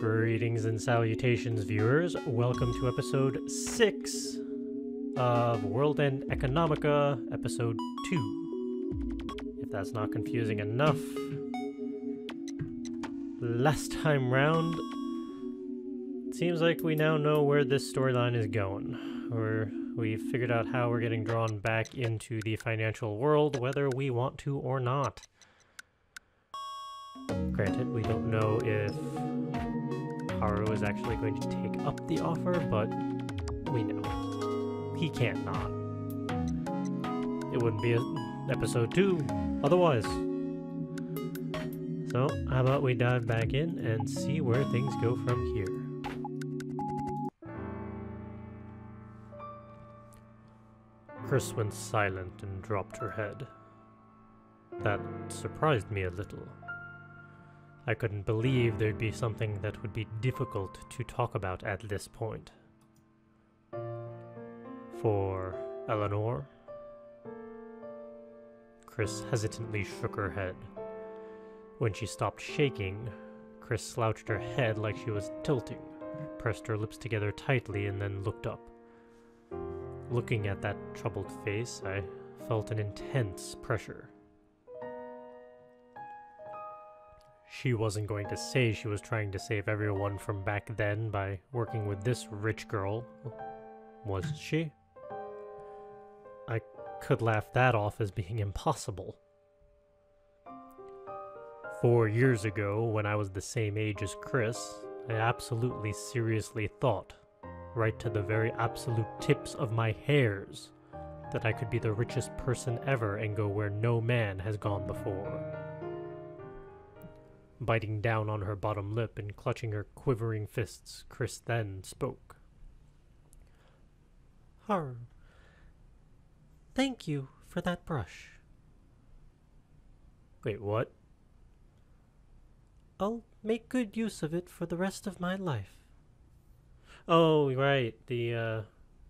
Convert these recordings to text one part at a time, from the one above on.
Greetings and salutations, viewers. Welcome to episode 6 of World End Economica, episode 2. If that's not confusing enough. Last time round, it seems like we now know where this storyline is going. We've figured out how we're getting drawn back into the financial world, whether we want to or not. Granted, we don't know if Haru is actually going to take up the offer, but we know. He can't not. It wouldn't be episode 2 otherwise. So, how about we dive back in and see where things go from here. Chris went silent and dropped her head. That surprised me a little. I couldn't believe there'd be something that would be difficult to talk about at this point. For Eleanor? Chris hesitantly shook her head. When she stopped shaking, Chris slouched her head like she was tilting, pressed her lips together tightly, and then looked up. Looking at that troubled face, I felt an intense pressure. She wasn't going to say she was trying to save everyone from back then by working with this rich girl, was she? I could laugh that off as being impossible. 4 years ago, when I was the same age as Chris, I absolutely seriously thought, right to the very absolute tips of my hairs, that I could be the richest person ever and go where no man has gone before. Biting down on her bottom lip and clutching her quivering fists, Chris then spoke. Haru, thank you for that brush. Wait, what? I'll make good use of it for the rest of my life. Oh, right, the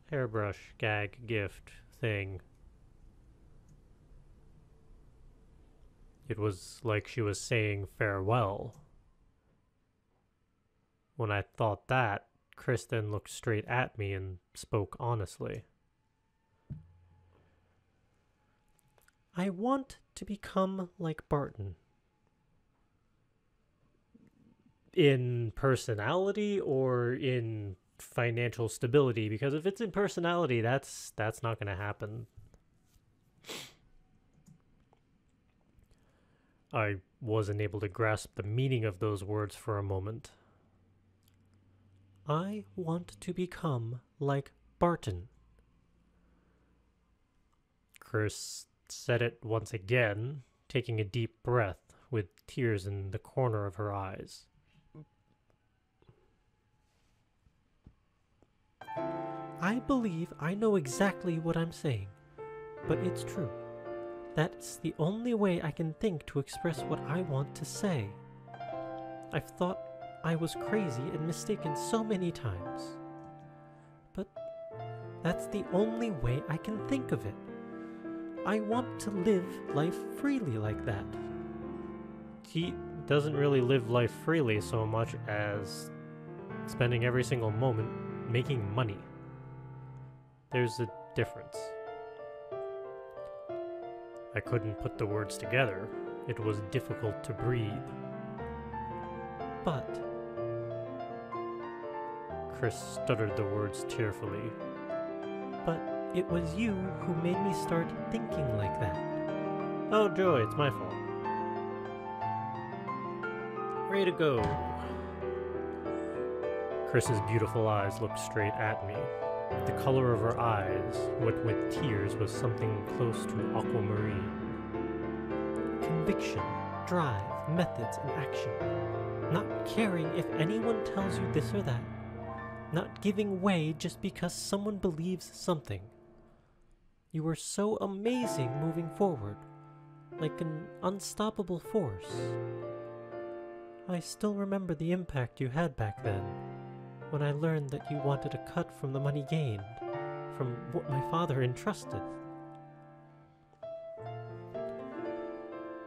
hairbrush gag gift thing. It was like she was saying farewell. When I thought that, Chris then looked straight at me and spoke honestly. I want to become like Barton. In personality or in financial stability? Because if it's in personality, that's not going to happen. I wasn't able to grasp the meaning of those words for a moment. I want to become like Barton. Chris said it once again, taking a deep breath with tears in the corner of her eyes. I believe I know exactly what I'm saying, but it's true. That's the only way I can think to express what I want to say. I've thought I was crazy and mistaken so many times. But that's the only way I can think of it. I want to live life freely like that. He doesn't really live life freely so much as spending every single moment making money. There's a difference. I couldn't put the words together. It was difficult to breathe. But... Chris stuttered the words tearfully. But it was you who made me start thinking like that. Oh, Joy, it's my fault. Way to go. Chris's beautiful eyes looked straight at me. The color of her eyes, wet with tears, was something close to aquamarine. Conviction, drive, methods, and action. Not caring if anyone tells you this or that. Not giving way just because someone believes something. You were so amazing moving forward, like an unstoppable force. I still remember the impact you had back then, when I learned that you wanted a cut from the money gained, from what my father entrusted.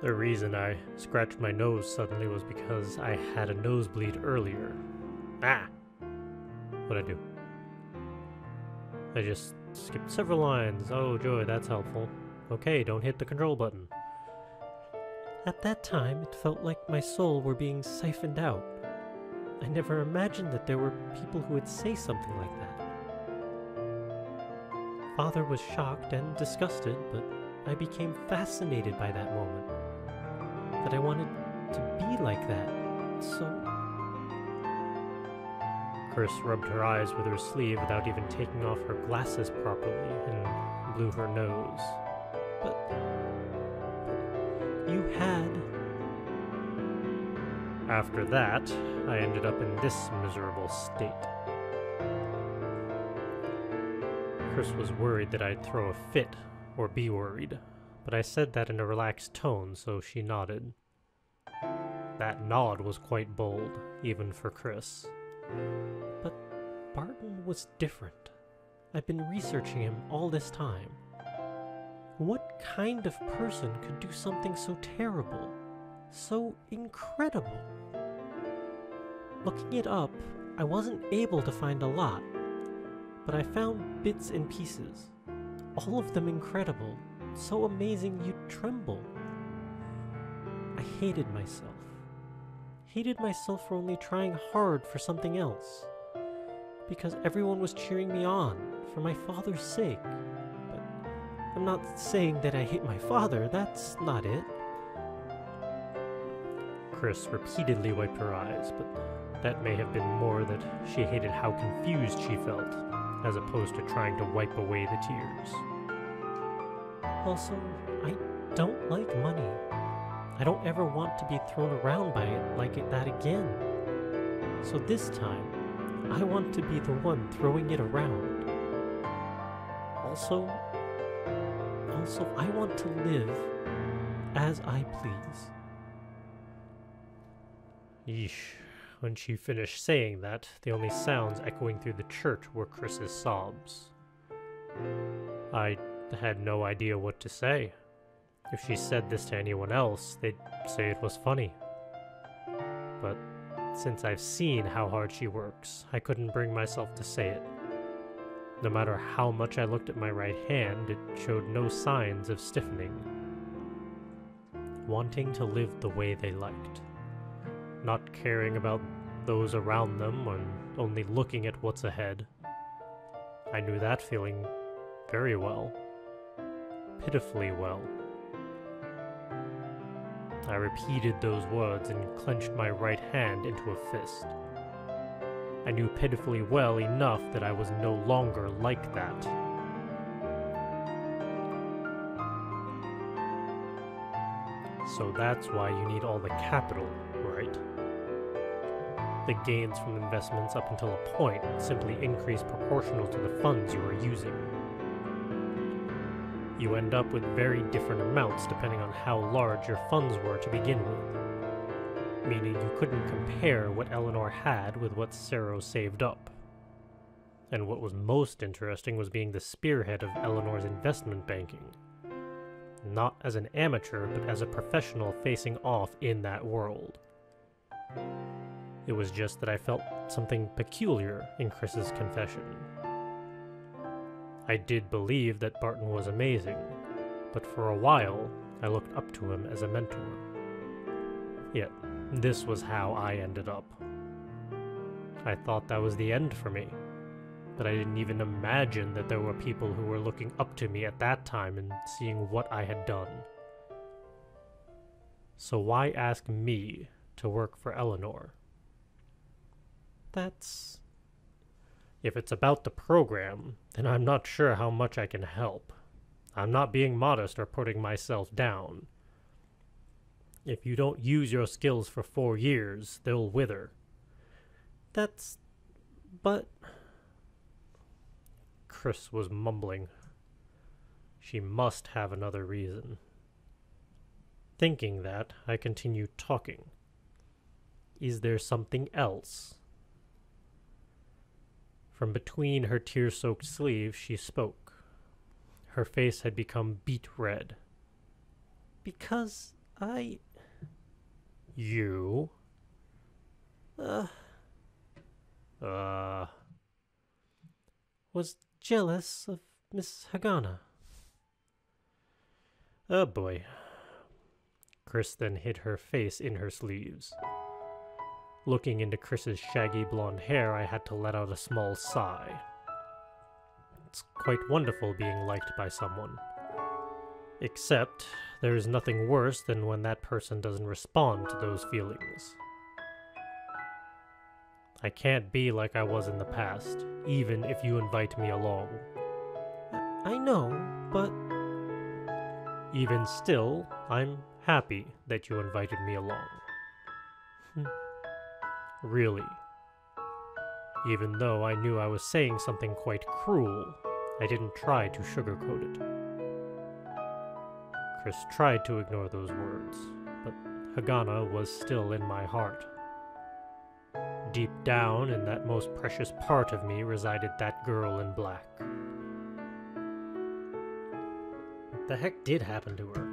The reason I scratched my nose suddenly was because I had a nosebleed earlier, Ah! What'd I do? I just skipped several lines. Oh, joy, that's helpful. Okay, don't hit the control button. At that time, it felt like my soul were being siphoned out. I never imagined that there were people who would say something like that. Father was shocked and disgusted, but I became fascinated by that moment. That I wanted to be like that, so... Chris rubbed her eyes with her sleeve without even taking off her glasses properly and blew her nose. But you had... After that, I ended up in this miserable state. Chris was worried that I'd throw a fit, or be worried, but I said that in a relaxed tone, so she nodded. That nod was quite bold, even for Chris. But Barton was different. I've been researching him all this time. What kind of person could do something so terrible? So incredible? Looking it up, I wasn't able to find a lot, but I found bits and pieces. All of them incredible, so amazing you'd tremble. I hated myself. Hated myself for only trying hard for something else. Because everyone was cheering me on, for my father's sake. But I'm not saying that I hate my father, that's not it. Chris repeatedly wiped her eyes, but that may have been more that she hated how confused she felt, as opposed to trying to wipe away the tears. Also, I don't like money. I don't ever want to be thrown around by it like that again. So this time, I want to be the one throwing it around. Also, I want to live as I please. Yeesh. When she finished saying that, the only sounds echoing through the church were Chris's sobs. I had no idea what to say. If she said this to anyone else, they'd say it was funny. But since I've seen how hard she works, I couldn't bring myself to say it. No matter how much I looked at my right hand, it showed no signs of stiffening. Wanting to live the way they liked. Not caring about those around them and only looking at what's ahead. I knew that feeling very well. Pitifully well. I repeated those words and clenched my right hand into a fist. I knew pitifully well enough that I was no longer like that. So that's why you need all the capital, right? The gains from investments up until a point simply increase proportional to the funds you are using. You end up with very different amounts depending on how large your funds were to begin with, meaning you couldn't compare what Eleanor had with what Sero saved up. And what was most interesting was being the spearhead of Eleanor's investment banking. Not as an amateur, but as a professional facing off in that world. It was just that I felt something peculiar in Chris's confession. I did believe that Barton was amazing, but for a while, I looked up to him as a mentor. Yet, this was how I ended up. I thought that was the end for me, but I didn't even imagine that there were people who were looking up to me at that time and seeing what I had done. So why ask me to work for Eleanor? That's... If it's about the program, then I'm not sure how much I can help. I'm not being modest or putting myself down. If you don't use your skills for 4 years, they'll wither. But... Chris was mumbling. She must have another reason. Thinking that, I continued talking. Is there something else? From between her tear-soaked sleeves, she spoke. Her face had become beet red. Because You? Was jealous of Miss Hagana. Oh boy. Chris then hid her face in her sleeves. Looking into Chris's shaggy blonde hair, I had to let out a small sigh. It's quite wonderful being liked by someone. Except, there is nothing worse than when that person doesn't respond to those feelings. I can't be like I was in the past, even if you invite me along. I know, but... Even still, I'm happy that you invited me along. Really. Even though I knew I was saying something quite cruel, I didn't try to sugarcoat it. Chris tried to ignore those words, but Hagana was still in my heart. Deep down in that most precious part of me resided that girl in black. What the heck did happen to her?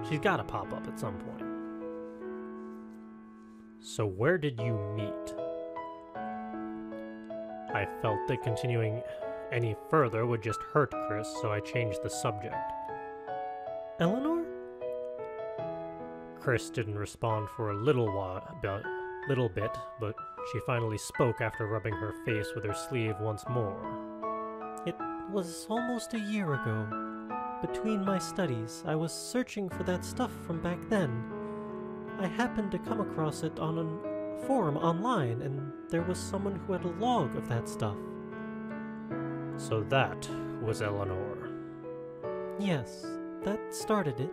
She's gotta pop up at some point. So where did you meet? I felt that continuing any further would just hurt Chris, so I changed the subject. Eleanor? Chris didn't respond for a little bit, but she finally spoke after rubbing her face with her sleeve once more. It was almost a year ago. Between my studies, I was searching for that stuff from back then. I happened to come across it on a forum online, and there was someone who had a log of that stuff. So that was Eleanor. Yes, that started it.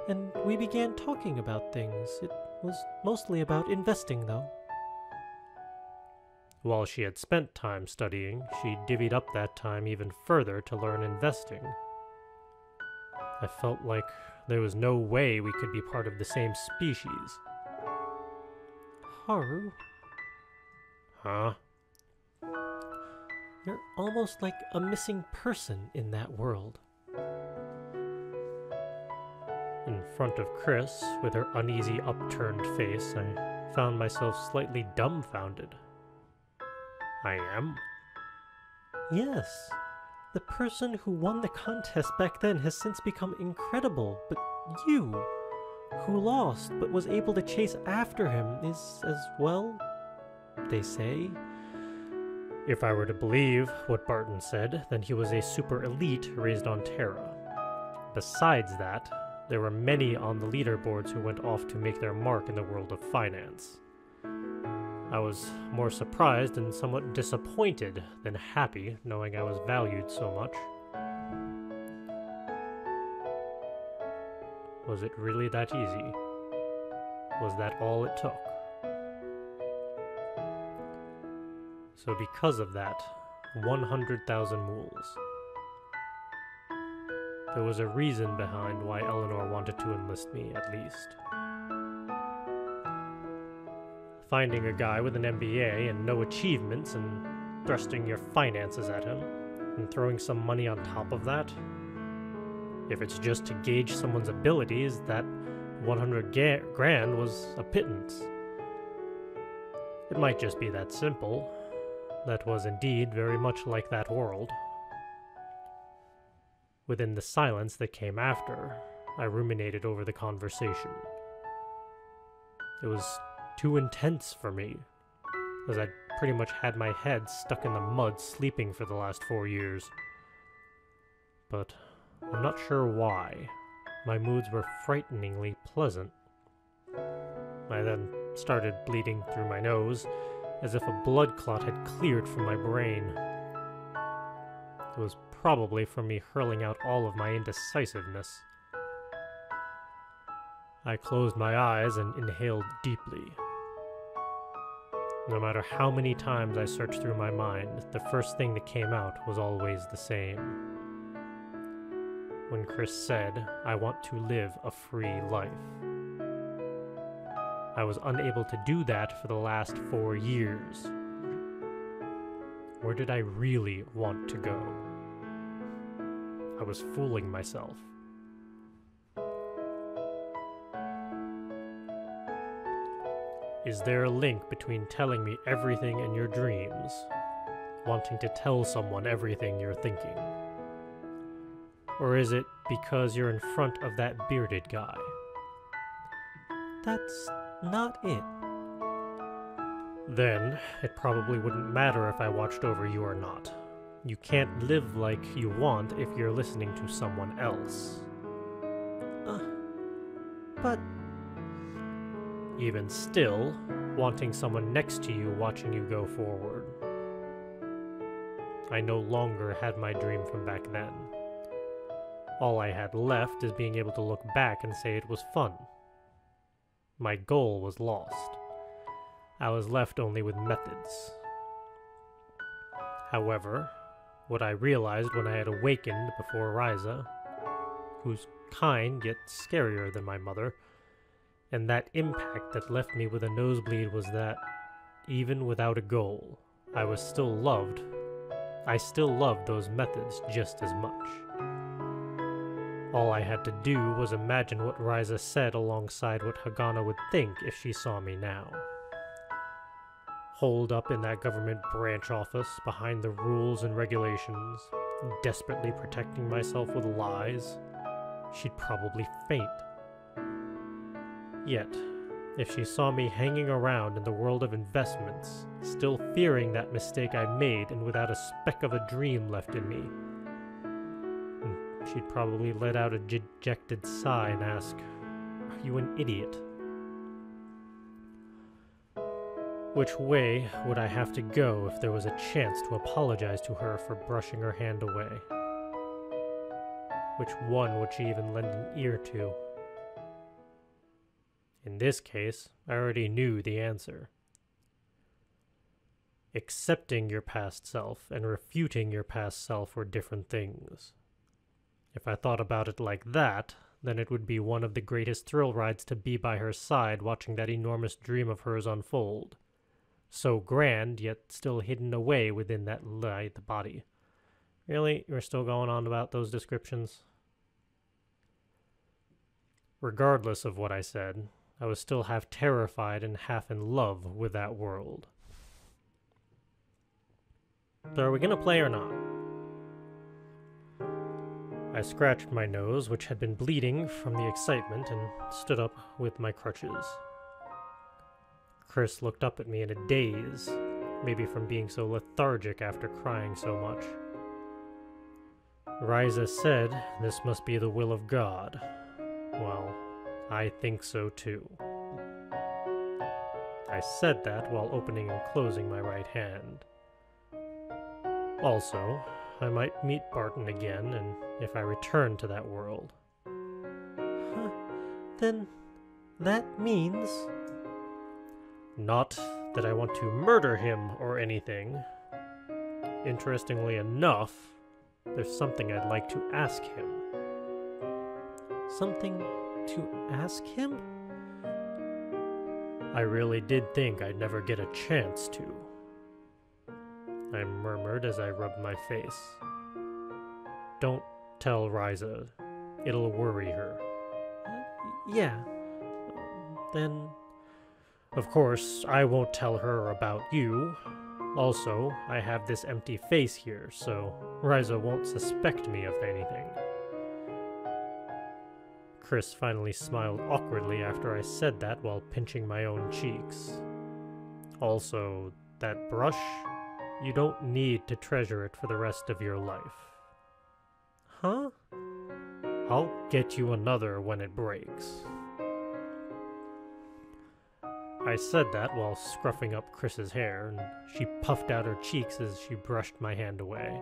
And we began talking about things. It was mostly about investing, though. While she had spent time studying, she divvied up that time even further to learn investing. I felt like there was no way we could be part of the same species. Haru? Huh? You're almost like a missing person in that world. In front of Chris, with her uneasy upturned face, I found myself slightly dumbfounded. I am? Yes. The person who won the contest back then has since become incredible, but you, who lost but was able to chase after him, is as well, they say. If I were to believe what Barton said, then he was a super elite raised on Terra. Besides that, there were many on the leaderboards who went off to make their mark in the world of finance. I was more surprised and somewhat disappointed than happy, knowing I was valued so much. Was it really that easy? Was that all it took? So because of that, 100,000 mules. There was a reason behind why Eleanor wanted to enlist me, at least. Finding a guy with an MBA and no achievements and thrusting your finances at him, and throwing some money on top of that? If it's just to gauge someone's abilities, that 100 grand was a pittance. It might just be that simple. That was indeed very much like that world. Within the silence that came after, I ruminated over the conversation. It was too intense for me, as I'd pretty much had my head stuck in the mud sleeping for the last 4 years. But I'm not sure why. My moods were frighteningly pleasant. I then started bleeding through my nose, as if a blood clot had cleared from my brain. It was probably from me hurling out all of my indecisiveness. I closed my eyes and inhaled deeply. No matter how many times I searched through my mind, the first thing that came out was always the same. When Chris said, "I want to live a free life." I was unable to do that for the last 4 years. Where did I really want to go? I was fooling myself. Is there a link between telling me everything in your dreams, wanting to tell someone everything you're thinking? Or is it because you're in front of that bearded guy? That's not it. Then, it probably wouldn't matter if I watched over you or not. You can't live like you want if you're listening to someone else. But... Even still, wanting someone next to you watching you go forward. I no longer had my dream from back then. All I had left is being able to look back and say it was fun. My goal was lost. I was left only with methods. However, what I realized when I had awakened before Risa, who's kind yet scarier than my mother, and that impact that left me with a nosebleed was that, even without a goal, I still loved those methods just as much. All I had to do was imagine what Risa said alongside what Hagana would think if she saw me now. Holed up in that government branch office behind the rules and regulations, desperately protecting myself with lies, she'd probably faint. Yet, if she saw me hanging around in the world of investments, still fearing that mistake I made and without a speck of a dream left in me, she'd probably let out a dejected sigh and ask, "Are you an idiot?" Which way would I have to go if there was a chance to apologize to her for brushing her hand away? Which one would she even lend an ear to? In this case, I already knew the answer. Accepting your past self and refuting your past self were different things. If I thought about it like that, then it would be one of the greatest thrill rides to be by her side watching that enormous dream of hers unfold. So grand, yet still hidden away within that light body. Really? You're still going on about those descriptions? Regardless of what I said, I was still half terrified and half in love with that world. So are we gonna play or not? I scratched my nose, which had been bleeding from the excitement, and stood up with my crutches. Chris looked up at me in a daze, maybe from being so lethargic after crying so much. Risa said this must be the will of God. Well, I think so too. I said that while opening and closing my right hand. Also, I might meet Barton again, and if I return to that world. Then that means... Not that I want to murder him or anything. Interestingly enough, there's something I'd like to ask him. Something to ask him? I really did think I'd never get a chance to. I murmured as I rubbed my face. Don't tell Risa. It'll worry her. Yeah. Then... Of course, I won't tell her about you. Also, I have this empty face here, so Risa won't suspect me of anything. Chris finally smiled awkwardly after I said that while pinching my own cheeks. Also, that brush, you don't need to treasure it for the rest of your life. Huh? I'll get you another when it breaks. I said that while scruffing up Chris's hair, and she puffed out her cheeks as she brushed my hand away.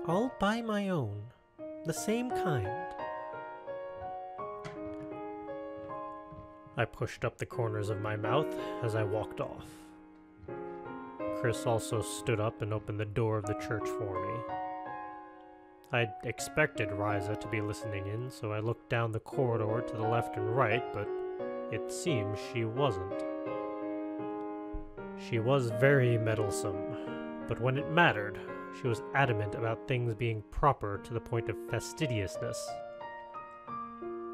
I'll buy my own. The same kind. I pushed up the corners of my mouth as I walked off. Chris also stood up and opened the door of the church for me. I'd expected Risa to be listening in, so I looked down the corridor to the left and right, but it seems she wasn't. She was very meddlesome, but when it mattered, she was adamant about things being proper to the point of fastidiousness.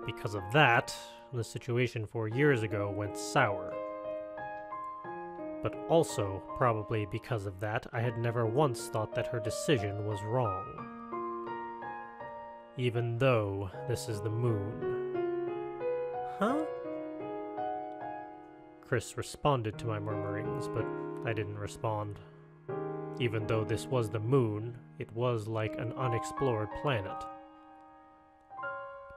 Because of that, the situation 4 years ago went sour. But also, probably because of that, I had never once thought that her decision was wrong. Even though this is the moon. Huh? Chris responded to my murmurings, but I didn't respond. Even though this was the moon, it was like an unexplored planet.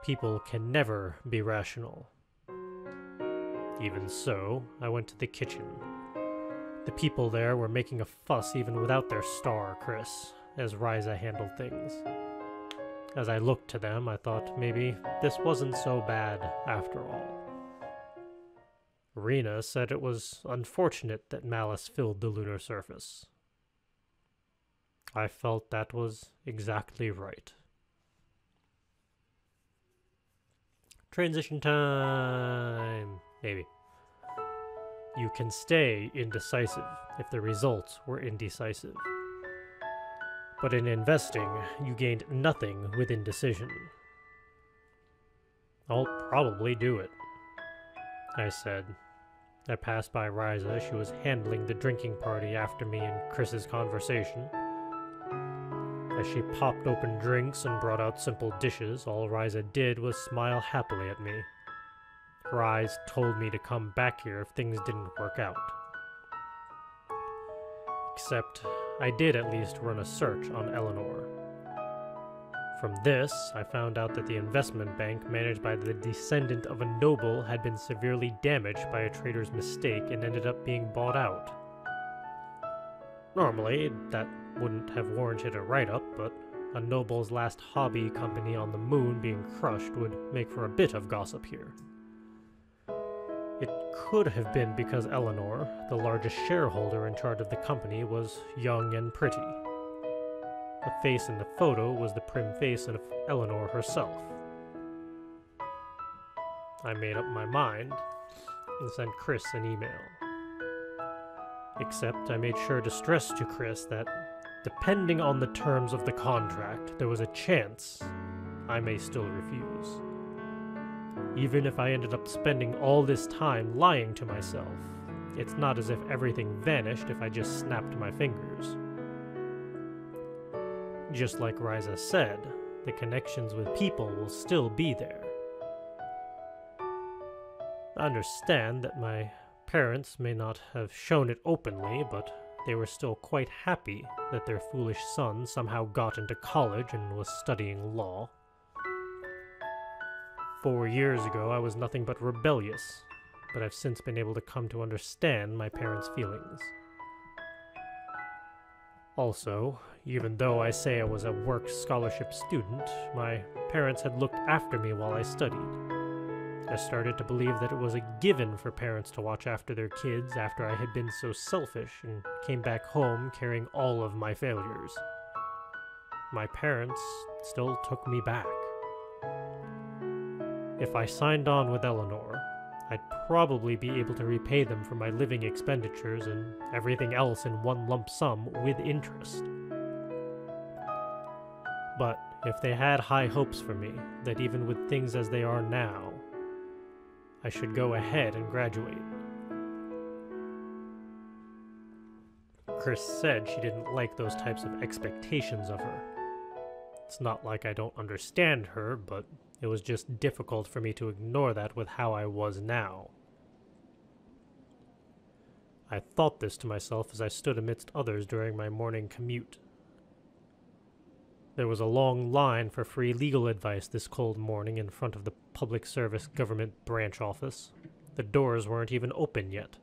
People can never be rational. Even so, I went to the kitchen. The people there were making a fuss even without their star, Chris, as Risa handled things. As I looked to them, I thought maybe this wasn't so bad after all. Rena said it was unfortunate that malice filled the lunar surface. I felt that was exactly right. Transition time! Maybe. You can stay indecisive if the results were indecisive. But in investing, you gained nothing with indecision. I'll probably do it, I said. I passed by Risa. She was handling the drinking party after me and Chris's conversation. As she popped open drinks and brought out simple dishes, all Risa did was smile happily at me. Her eyes told me to come back here if things didn't work out. Except, I did at least run a search on Eleanor. From this, I found out that the investment bank managed by the descendant of a noble had been severely damaged by a trader's mistake and ended up being bought out. Normally, that wouldn't have warranted a write-up, but a noble's last hobby company on the moon being crushed would make for a bit of gossip here. It could have been because Eleanor, the largest shareholder in charge of the company, was young and pretty. The face in the photo was the prim face of Eleanor herself. I made up my mind and sent Chris an email. Except I made sure to stress to Chris that, depending on the terms of the contract, there was a chance I may still refuse. Even if I ended up spending all this time lying to myself, it's not as if everything vanished if I just snapped my fingers. Just like Risa said, the connections with people will still be there. I understand that my parents may not have shown it openly, but they were still quite happy that their foolish son somehow got into college and was studying law. 4 years ago, I was nothing but rebellious, but I've since been able to come to understand my parents' feelings. Also, even though I say I was a work scholarship student, my parents had looked after me while I studied. I started to believe that it was a given for parents to watch after their kids after I had been so selfish and came back home carrying all of my failures. My parents still took me back. If I signed on with Eleanor, I'd probably be able to repay them for my living expenditures and everything else in one lump sum with interest. But if they had high hopes for me, that even with things as they are now, I should go ahead and graduate. Chris said she didn't like those types of expectations of her. It's not like I don't understand her, but it was just difficult for me to ignore that with how I was now. I thought this to myself as I stood amidst others during my morning commute. There was a long line for free legal advice this cold morning in front of the Public Service Government branch office. The doors weren't even open yet.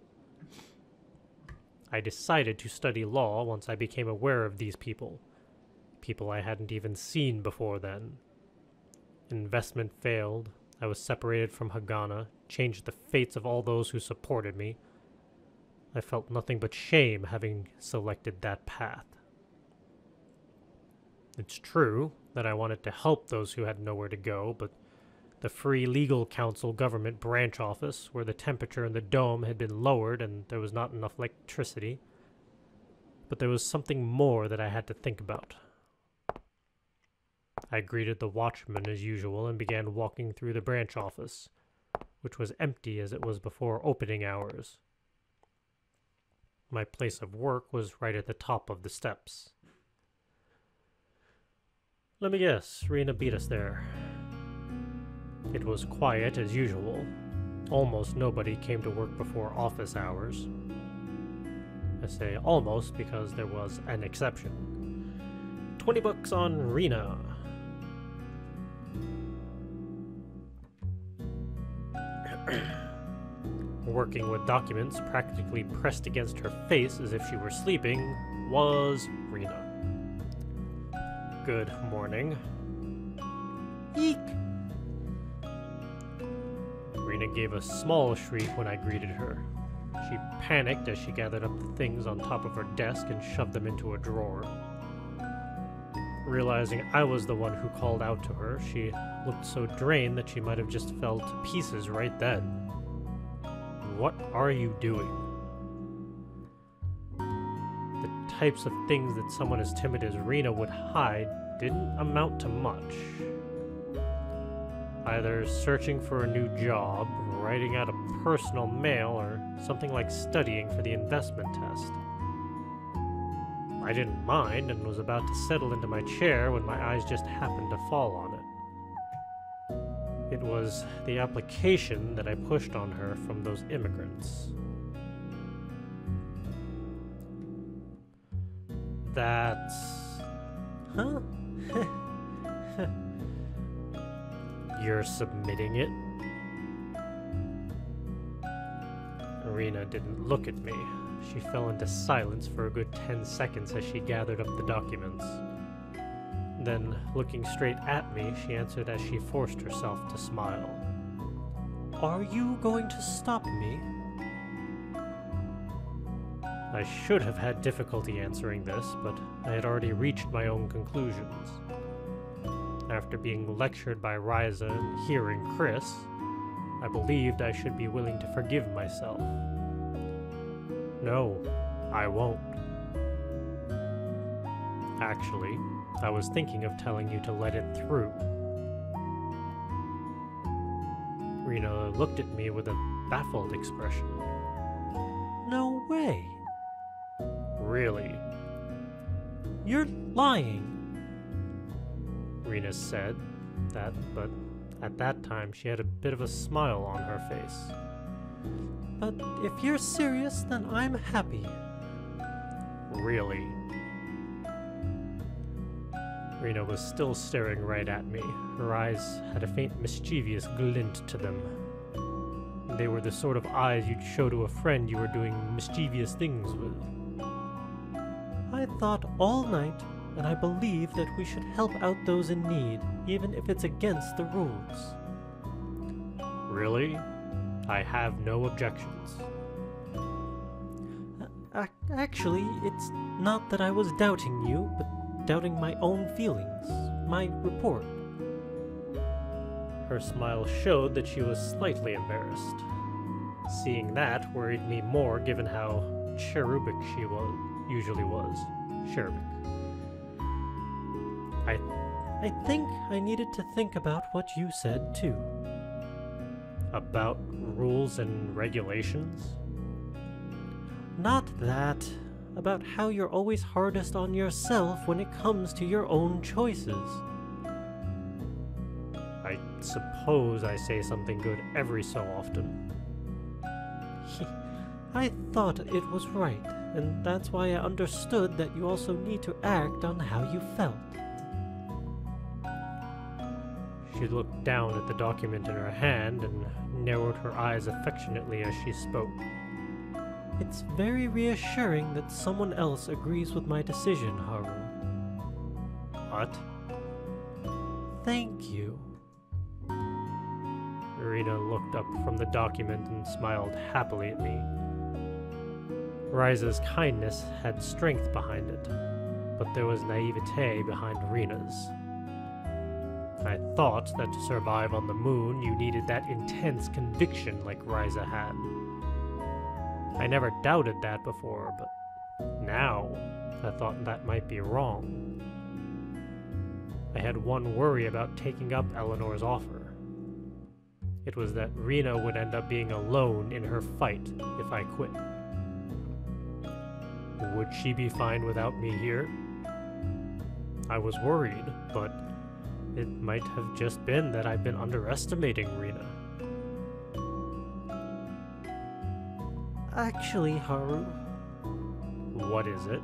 I decided to study law once I became aware of these people. People I hadn't even seen before then. Investment failed. I was separated from Hagana, changed the fates of all those who supported me. I felt nothing but shame having selected that path. It's true that I wanted to help those who had nowhere to go, but the Free Legal Council government branch office, where the temperature in the dome had been lowered and there was not enough electricity. But there was something more that I had to think about. I greeted the watchman as usual and began walking through the branch office, which was empty as it was before opening hours. My place of work was right at the top of the steps. Let me guess, Rena beat us there. It was quiet as usual. Almost nobody came to work before office hours. I say almost because there was an exception. $20 on Rena. Working with documents practically pressed against her face as if she were sleeping was Rena. Good morning. Eek! Rena gave a small shriek when I greeted her. She panicked as she gathered up the things on top of her desk and shoved them into a drawer. Realizing I was the one who called out to her, she looked so drained that she might have just fell to pieces right then. What are you doing? The types of things that someone as timid as Rena would hide didn't amount to much. Either searching for a new job, writing out a personal mail, or something like studying for the investment test. I didn't mind and was about to settle into my chair when my eyes just happened to fall on it. It was the application that I pushed on her from those immigrants. That's... Huh? You're submitting it? Rena didn't look at me. She fell into silence for a good 10 seconds as she gathered up the documents. Then, looking straight at me, she answered as she forced herself to smile. Are you going to stop me? I should have had difficulty answering this, but I had already reached my own conclusions. After being lectured by Risa and hearing Chris, I believed I should be willing to forgive myself. No, I won't. Actually, I was thinking of telling you to let it through. Rena looked at me with a baffled expression. No way. Really? You're lying. Rena said that, but at that time she had a bit of a smile on her face. But if you're serious, then I'm happy. Really? Rena was still staring right at me. Her eyes had a faint mischievous glint to them. They were the sort of eyes you'd show to a friend you were doing mischievous things with. I thought all night, and I believe that we should help out those in need, even if it's against the rules. Really? I have no objections. Actually, it's not that I was doubting you, but doubting my own feelings, my report. Her smile showed that she was slightly embarrassed. Seeing that worried me more given how cherubic she usually was. Cherubic. I think I needed to think about what you said, too. About rules and regulations? Not that. About how you're always hardest on yourself when it comes to your own choices. I suppose I say something good every so often. I thought it was right, and that's why I understood that you also need to act on how you felt. She looked down at the document in her hand and narrowed her eyes affectionately as she spoke. It's very reassuring that someone else agrees with my decision, Haru. What? Thank you. Rena looked up from the document and smiled happily at me. Risa's kindness had strength behind it, but there was naivete behind Rena's. I thought that to survive on the moon, you needed that intense conviction like Risa had. I never doubted that before, but now I thought that might be wrong. I had one worry about taking up Eleanor's offer. it was that Rena would end up being alone in her fight if I quit. Would she be fine without me here? I was worried, but it might have just been that I've been underestimating Rena. Actually, Haru, What is it?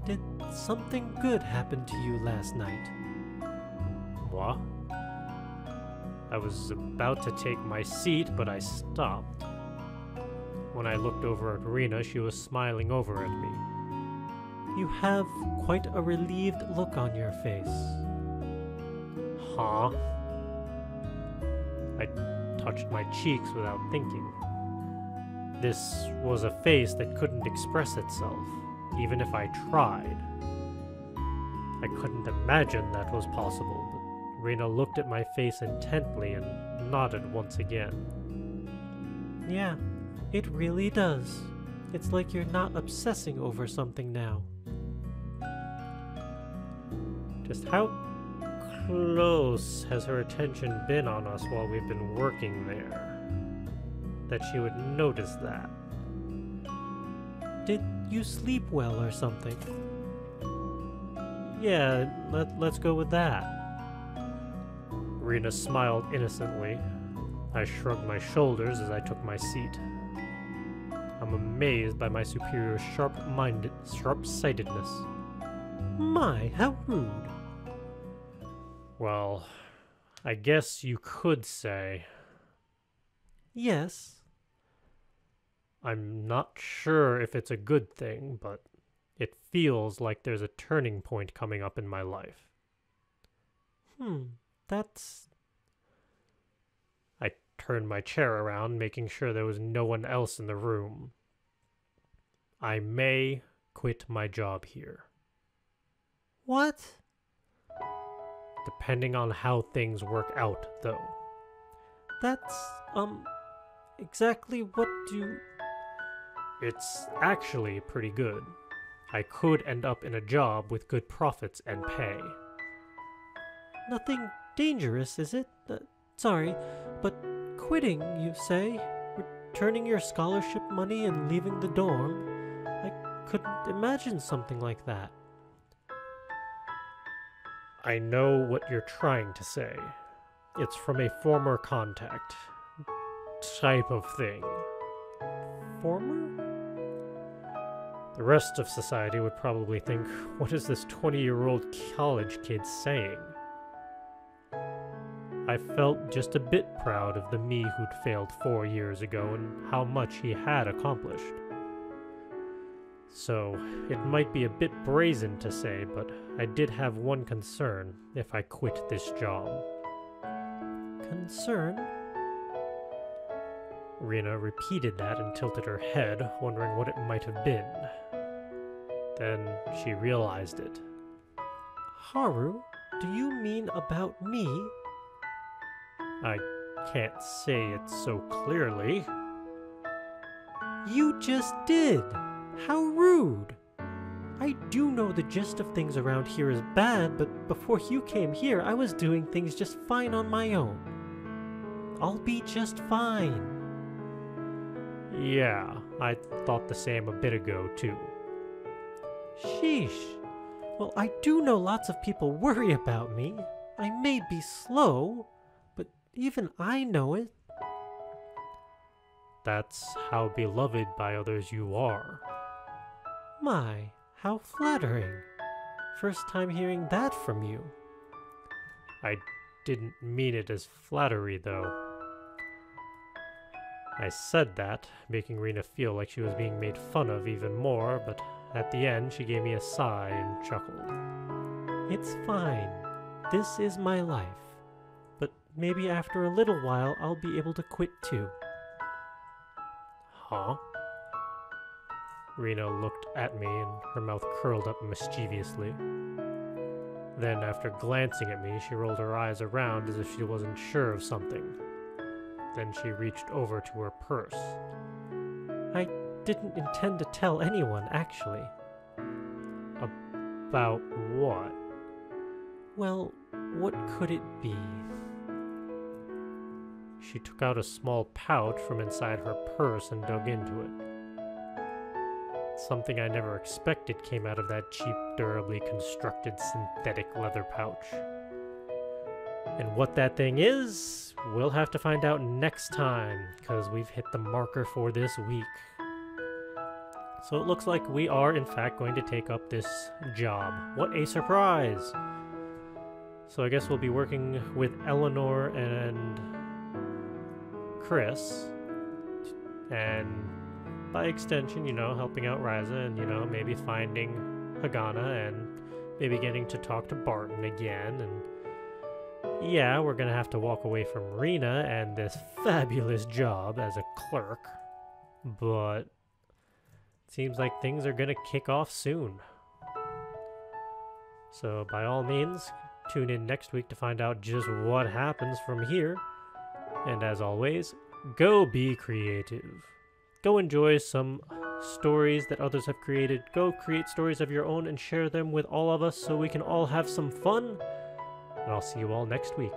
did something good happen to you last night? What? I was about to take my seat, but I stopped. When I looked over at Rena, she was smiling over at me. You have quite a relieved look on your face. Huh? I touched my cheeks without thinking. This was a face that couldn't express itself, even if I tried. I couldn't imagine that was possible, but Rena looked at my face intently and nodded once again. Yeah, it really does. It's like you're not obsessing over something now. Just how close has her attention been on us while we've been working there? That she would notice that. Did you sleep well or something? Yeah, let's go with that. Rena smiled innocently. I shrugged my shoulders as I took my seat. I'm amazed by my superior's sharp-sightedness. My, how rude. Well, I guess you could say. Yes. I'm not sure if it's a good thing, but it feels like there's a turning point coming up in my life. That's... I turned my chair around, making sure there was no one else in the room. I may quit my job here. What? Depending on how things work out, though. That's, exactly what do... It's actually pretty good. I could end up in a job with good profits and pay. Nothing dangerous, is it? Sorry, but quitting, you say? Returning your scholarship money and leaving the dorm? I couldn't imagine something like that. I know what you're trying to say. It's from a former contact. Type of thing. Former? The rest of society would probably think, what is this 20-year-old college kid saying? I felt just a bit proud of the me who'd failed 4 years ago and how much he had accomplished. So, it might be a bit brazen to say, but I did have one concern if I quit this job. Concern? Rena repeated that and tilted her head, wondering what it might have been. Then she realized it. Haru, do you mean about me? I can't say it so clearly. You just did! How rude! I do know the gist of things around here is bad, but before you came here, I was doing things just fine on my own. I'll be just fine. Yeah, I thought the same a bit ago, too. Sheesh. Well, I do know lots of people worry about me. I may be slow, but even I know it. That's how beloved by others you are. My, how flattering. First time hearing that from you. I didn't mean it as flattery, though. I said that, making Rena feel like she was being made fun of even more, but at the end she gave me a sigh and chuckled. It's fine. This is my life. But maybe after a little while I'll be able to quit too. Huh? Rena looked at me and her mouth curled up mischievously. Then, after glancing at me, she rolled her eyes around as if she wasn't sure of something. Then she reached over to her purse. I didn't intend to tell anyone, actually. About what? Well, what could it be? she took out a small pouch from inside her purse and dug into it. Something I never expected came out of that cheap, durably constructed synthetic leather pouch. And what that thing is, we'll have to find out next time, because we've hit the marker for this week. So it looks like we are, in fact, going to take up this job. What a surprise! So I guess we'll be working with Eleanor and Chris, and by extension, you know, helping out Risa, and, you know, maybe finding Hagana, and maybe getting to talk to Barton again, and yeah, we're gonna have to walk away from Rena and this fabulous job as a clerk, but it seems like things are gonna kick off soon. So by all means, tune in next week to find out just what happens from here. And as always, go be creative. Go enjoy some stories that others have created. Go create stories of your own and share them with all of us so we can all have some fun. And I'll see you all next week.